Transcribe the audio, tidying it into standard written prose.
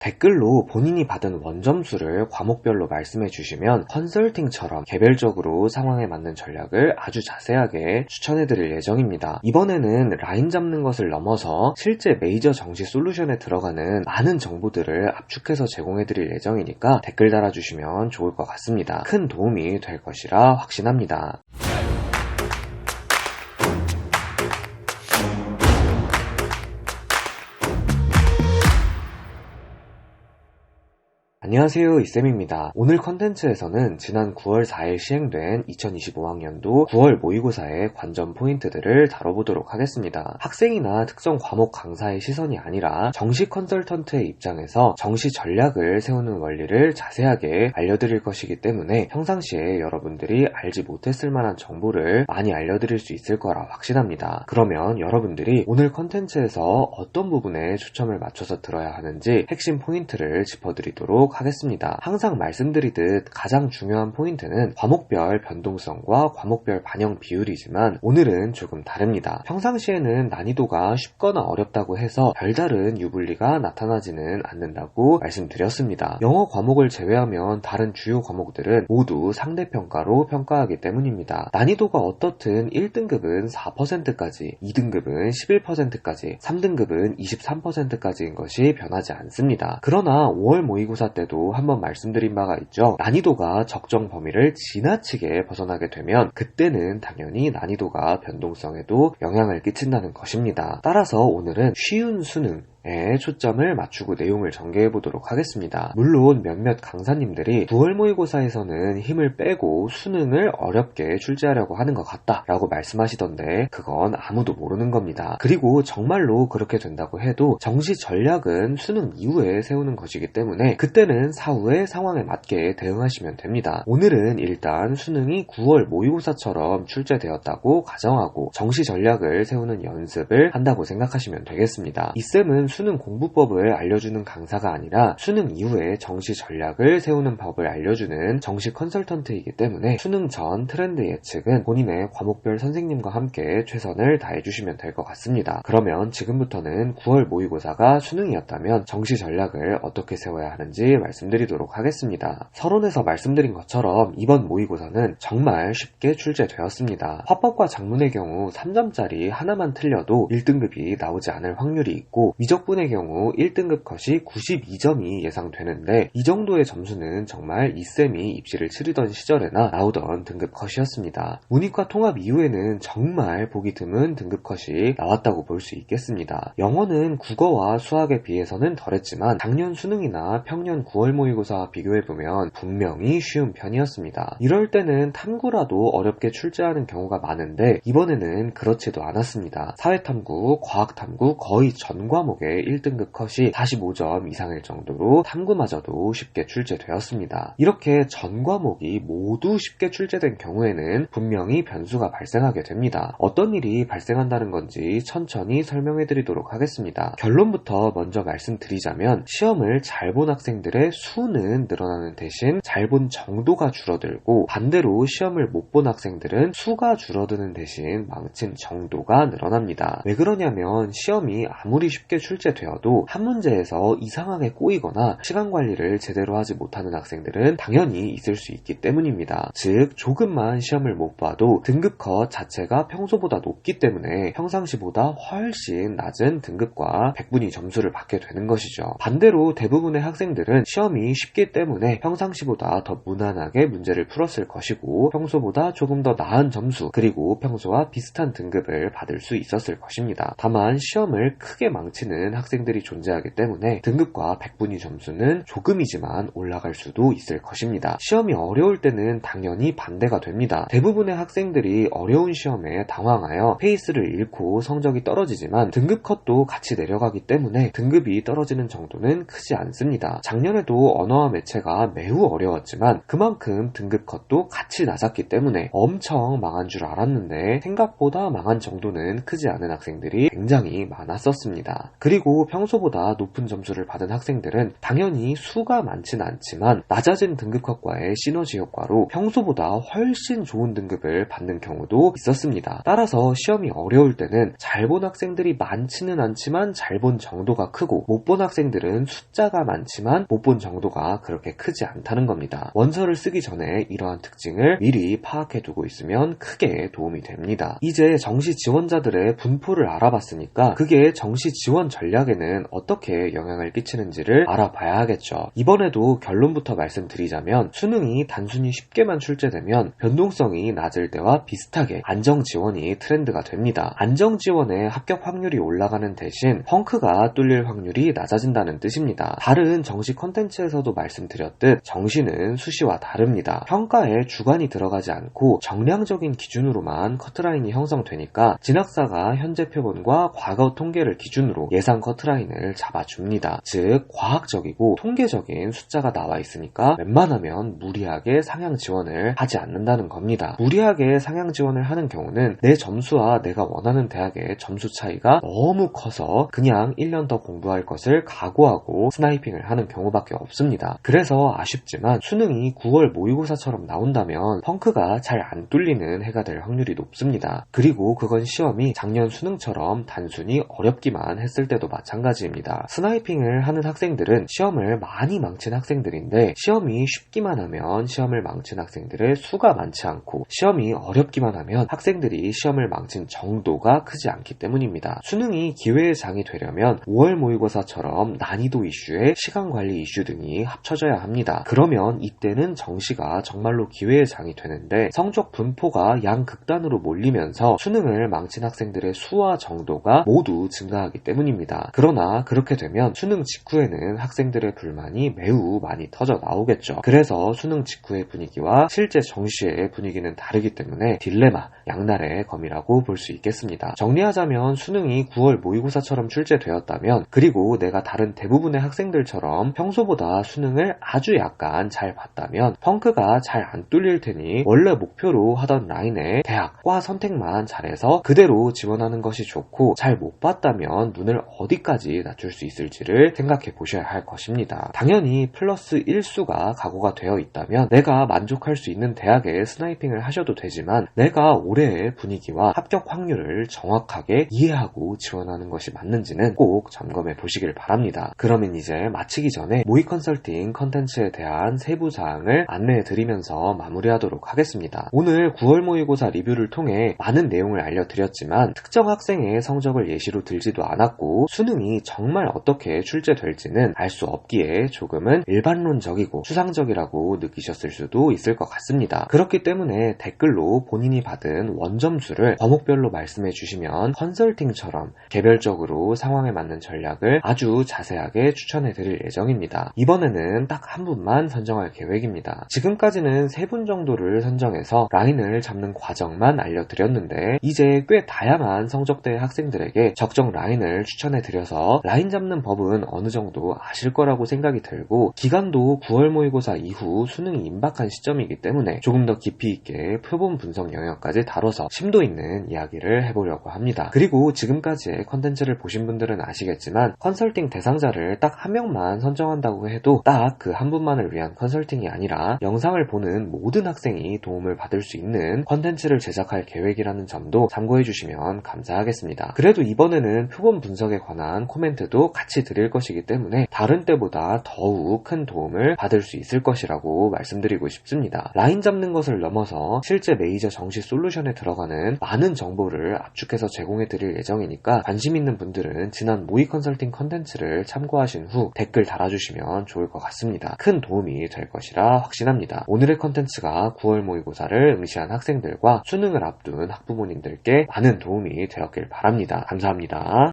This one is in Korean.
댓글로 본인이 받은 원점수를 과목별로 말씀해 주시면 컨설팅처럼 개별적으로 상황에 맞는 전략을 아주 자세하게 추천해 드릴 예정입니다. 이번에는 라인 잡는 것을 넘어서 실제 메이저 정시 솔루션에 들어가는 많은 정보들을 압축해서 제공해 드릴 예정이니까 댓글 달아주시면 좋을 것 같습니다. 큰 도움이 될 것이라 확신합니다. 안녕하세요, 이쌤입니다. 오늘 컨텐츠에서는 지난 9월 4일 시행된 2025학년도 9월 모의고사의 관전 포인트들을 다뤄보도록 하겠습니다. 학생이나 특정 과목 강사의 시선이 아니라 정시 컨설턴트의 입장에서 정시 전략을 세우는 원리를 자세하게 알려드릴 것이기 때문에 평상시에 여러분들이 알지 못했을 만한 정보를 많이 알려드릴 수 있을 거라 확신합니다. 그러면 여러분들이 오늘 컨텐츠에서 어떤 부분에 초점을 맞춰서 들어야 하는지 핵심 포인트를 짚어드리도록 하겠습니다. 항상 말씀드리듯 가장 중요한 포인트는 과목별 변동성과 과목별 반영 비율이지만 오늘은 조금 다릅니다. 평상시에는 난이도가 쉽거나 어렵다고 해서 별다른 유불리가 나타나지는 않는다고 말씀드렸습니다. 영어 과목을 제외하면 다른 주요 과목들은 모두 상대평가로 평가하기 때문입니다. 난이도가 어떻든 1등급은 4%까지, 2등급은 11%까지, 3등급은 23%까지인 것이 변하지 않습니다. 그러나 5월 모의고사 때도 한번 말씀드린 바가 있죠. 난이도가 적정 범위를 지나치게 벗어나게 되면 그때는 당연히 난이도가 변동성에도 영향을 끼친다는 것입니다. 따라서 오늘은 쉬운 수능 초점을 맞추고 내용을 전개해 보도록 하겠습니다. 물론 몇몇 강사님들이 9월 모의고사에서는 힘을 빼고 수능을 어렵게 출제하려고 하는 것 같다 라고 말씀하시던데 그건 아무도 모르는 겁니다. 그리고 정말로 그렇게 된다고 해도 정시 전략은 수능 이후에 세우는 것이기 때문에 그때는 사후의 상황에 맞게 대응하시면 됩니다. 오늘은 일단 수능이 9월 모의고사처럼 출제되었다고 가정하고 정시 전략을 세우는 연습을 한다고 생각하시면 되겠습니다. 이쌤은 수능 공부법을 알려주는 강사가 아니라 수능 이후에 정시 전략을 세우는 법을 알려주는 정시 컨설턴트이기 때문에 수능 전 트렌드 예측은 본인의 과목별 선생님과 함께 최선을 다해주시면 될 것 같습니다. 그러면 지금부터는 9월 모의고사가 수능이었다면 정시 전략을 어떻게 세워야 하는지 말씀드리도록 하겠습니다. 서론에서 말씀드린 것처럼 이번 모의고사는 정말 쉽게 출제되었습니다. 화법과 작문의 경우 3점짜리 하나만 틀려도 1등급이 나오지 않을 확률이 있고 미적분의 경우 1등급 컷이 92점이 예상되는데 이 정도의 점수는 정말 이쌤이 입시를 치르던 시절에나 나오던 등급 컷이었습니다. 문이과 통합 이후에는 정말 보기 드문 등급 컷이 나왔다고 볼 수 있겠습니다. 영어는 국어와 수학에 비해서는 덜했지만 작년 수능이나 평년 9월 모의고사와 비교해보면 분명히 쉬운 편이었습니다. 이럴 때는 탐구라도 어렵게 출제하는 경우가 많은데 이번에는 그렇지도 않았습니다. 사회탐구, 과학탐구 거의 전 과목의 1등급 컷이 45점 이상일 정도로 탐구마저도 쉽게 출제되었습니다. 이렇게 전 과목이 모두 쉽게 출제된 경우에는 분명히 변수가 발생하게 됩니다. 어떤 일이 발생한다는 건지 천천히 설명해 드리도록 하겠습니다. 결론부터 먼저 말씀드리자면 시험을 잘 본 학생들의 수는 늘어나는 대신 잘 본 정도가 줄어들고 반대로 시험을 못 본 학생들은 수가 줄어드는 대신 망친 정도가 늘어납니다. 왜 그러냐면 시험이 아무리 쉽게 출제되어도 한 문제에서 이상하게 꼬이거나 시간 관리를 제대로 하지 못하는 학생들은 당연히 있을 수 있기 때문입니다. 즉 조금만 시험을 못 봐도 등급 컷 자체가 평소보다 높기 때문에 평상시보다 훨씬 낮은 등급과 백분위 점수를 받게 되는 것이죠. 반대로 대부분의 학생들은 시험이 쉽기 때문에 평상시보다 더 무난하게 문제를 풀었을 것이고 평소보다 조금 더 나은 점수 그리고 평소와 비슷한 등급을 받을 수 있었을 것입니다. 다만 시험을 크게 망치는 학생들이 존재하기 때문에 등급과 백분위 점수는 조금이지만 올라갈 수도 있을 것입니다. 시험이 어려울 때는 당연히 반대가 됩니다. 대부분의 학생들이 어려운 시험에 당황하여 페이스를 잃고 성적이 떨어지지만 등급 컷도 같이 내려가기 때문에 등급이 떨어지는 정도는 크지 않습니다. 작년에도 언어와 매체가 매우 어려웠지만 그만큼 등급 컷도 같이 낮았기 때문에 엄청 망한 줄 알았는데 생각보다 망한 정도는 크지 않은 학생들이 굉장히 많았었습니다. 그리고 그리고 평소보다 높은 점수를 받은 학생들은 당연히 수가 많진 않지만 낮아진 등급학과의 시너지 효과로 평소보다 훨씬 좋은 등급을 받는 경우도 있었습니다. 따라서 시험이 어려울 때는 잘 본 학생들이 많지는 않지만 잘 본 정도가 크고 못 본 학생들은 숫자가 많지만 못 본 정도가 그렇게 크지 않다는 겁니다. 원서를 쓰기 전에 이러한 특징을 미리 파악해 두고 있으면 크게 도움이 됩니다. 이제 정시 지원자들의 분포를 알아봤으니까 그게 정시 지원 전략에는 어떻게 영향을 끼치는지를 알아봐야 하겠죠. 이번에도 결론부터 말씀드리자면 수능이 단순히 쉽게만 출제되면 변동성이 낮을 때와 비슷하게 안정 지원이 트렌드가 됩니다. 안정 지원의 합격 확률이 올라가는 대신 펑크가 뚫릴 확률이 낮아진다는 뜻입니다. 다른 정시 컨텐츠에서도 말씀드렸듯 정시는 수시와 다릅니다. 평가에 주관이 들어가지 않고 정량적인 기준으로만 커트라인이 형성되니까 진학사가 현재 표본과 과거 통계를 기준으로 예상 커트라인을 잡아줍니다. 즉 과학적이고 통계적인 숫자가 나와 있으니까 웬만하면 무리하게 상향 지원을 하지 않는다는 겁니다. 무리하게 상향 지원을 하는 경우는 내 점수와 내가 원하는 대학의 점수 차이가 너무 커서 그냥 1년 더 공부할 것을 각오하고 스나이핑을 하는 경우밖에 없습니다. 그래서 아쉽지만 수능이 9월 모의고사처럼 나온다면 펑크가 잘 안 뚫리는 해가 될 확률이 높습니다. 그리고 그건 시험이 작년 수능처럼 단순히 어렵기만 했을 때도 마찬가지입니다. 스나이핑을 하는 학생들은 시험을 많이 망친 학생들인데 시험이 쉽기만 하면 시험을 망친 학생들의 수가 많지 않고 시험이 어렵기만 하면 학생들이 시험을 망친 정도가 크지 않기 때문입니다. 수능이 기회의 장이 되려면 5월 모의고사처럼 난이도 이슈에 시간관리 이슈 등이 합쳐져야 합니다. 그러면 이때는 정시가 정말로 기회의 장이 되는데 성적 분포가 양극단으로 몰리면서 수능을 망친 학생들의 수와 정도가 모두 증가하기 때문입니다. 그러나 그렇게 되면 수능 직후에는 학생들의 불만이 매우 많이 터져 나오겠죠. 그래서 수능 직후의 분위기와 실제 정시의 분위기는 다르기 때문에 딜레마, 양날의 검이라고 볼 수 있겠습니다. 정리하자면 수능이 9월 모의고사처럼 출제되었다면 그리고 내가 다른 대부분의 학생들처럼 평소보다 수능을 아주 약간 잘 봤다면 펑크가 잘 안 뚫릴 테니 원래 목표로 하던 라인의 대학과 선택만 잘해서 그대로 지원하는 것이 좋고 잘 못 봤다면 눈을 어디까지 낮출 수 있을지를 생각해 보셔야 할 것입니다. 당연히 플러스 1수가 각오가 되어 있다면 내가 만족할 수 있는 대학에 스나이핑을 하셔도 되지만 내가 올해의 분위기와 합격 확률을 정확하게 이해하고 지원하는 것이 맞는지는 꼭 점검해 보시길 바랍니다. 그러면 이제 마치기 전에 모의 컨설팅 컨텐츠에 대한 세부 사항을 안내해 드리면서 마무리하도록 하겠습니다. 오늘 9월 모의고사 리뷰를 통해 많은 내용을 알려드렸지만 특정 학생의 성적을 예시로 들지도 않았고 수능이 정말 어떻게 출제될지는 알 수 없기에 조금은 일반론적이고 추상적이라고 느끼셨을 수도 있을 것 같습니다. 그렇기 때문에 댓글로 본인이 받은 원점수를 과목별로 말씀해 주시면 컨설팅처럼 개별적으로 상황에 맞는 전략을 아주 자세하게 추천해 드릴 예정입니다. 이번에는 딱 한 분만 선정할 계획입니다. 지금까지는 3분 정도를 선정해서 라인을 잡는 과정만 알려드렸는데 이제 꽤 다양한 성적대 학생들에게 적정 라인을 추천해 드려서 라인 잡는 법은 어느 정도 아실 거라고 생각이 들고 기간도 9월 모의고사 이후 수능이 임박한 시점이기 때문에 조금 더 깊이 있게 표본 분석 영역까지 다뤄서 심도 있는 이야기를 해보려고 합니다. 그리고 지금까지의 컨텐츠를 보신 분들은 아시겠지만 컨설팅 대상자를 딱 한 명만 선정한다고 해도 딱 그 한 분만을 위한 컨설팅이 아니라 영상을 보는 모든 학생이 도움을 받을 수 있는 컨텐츠를 제작할 계획이라는 점도 참고해 주시면 감사하겠습니다. 그래도 이번에는 표본 분석에 관한 코멘트도 같이 드릴 것이기 때문에 다른 때보다 더욱 큰 도움을 받을 수 있을 것이라고 말씀드리고 싶습니다. 라인 잡는 것을 넘어서 실제 메이저 정시 솔루션에 들어가는 많은 정보를 압축해서 제공해 드릴 예정이니까 관심 있는 분들은 지난 모의 컨설팅 컨텐츠를 참고하신 후 댓글 달아주시면 좋을 것 같습니다. 큰 도움이 될 것이라 확신합니다. 오늘의 컨텐츠가 9월 모의고사를 응시한 학생들과 수능을 앞둔 학부모님들께 많은 도움이 되었길 바랍니다. 감사합니다.